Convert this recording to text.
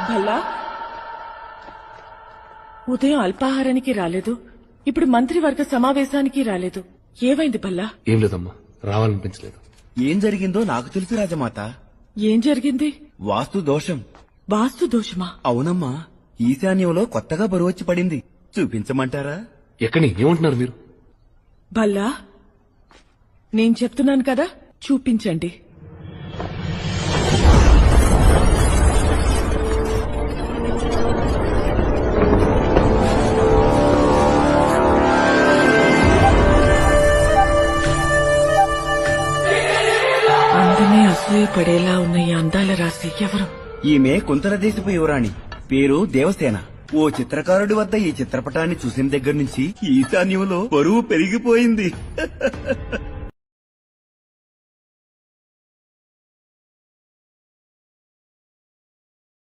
భల్లా ఉదయం అల్పాహారానికి రాలేదు, ఇప్పుడు మంత్రివర్గ సమావేశానికి రాలేదు. ఏమైంది భల్లా? ఏం లేదమ్మా, రావాలనిపించలేదు. ఏం జరిగిందో నాకు తెలుసు రాజమాత. ఏం జరిగింది? వాస్తు దోషం. వాస్తు దోషమా? అవునమ్మా, ఈశాన్యంలో కొత్తగా బరువొచ్చి పడింది. చూపించమంటారా? ఎక్కడి ఏమంటున్నారు మీరు? భల్లా నేను చెప్తున్నాను కదా, చూపించండి. అందమే అసూయపడేలా ఉన్న ఈ అందాల రాశి ఎవరు? ఈమె కుంతల దేశపు యువరాణి, పేరు దేవసేన. ఓ చిత్రకారుడి వద్ద ఈ చిత్రపటాన్ని చూసిన దగ్గర నుంచి ఈశాన్యంలో బరువు పెరిగిపోయింది.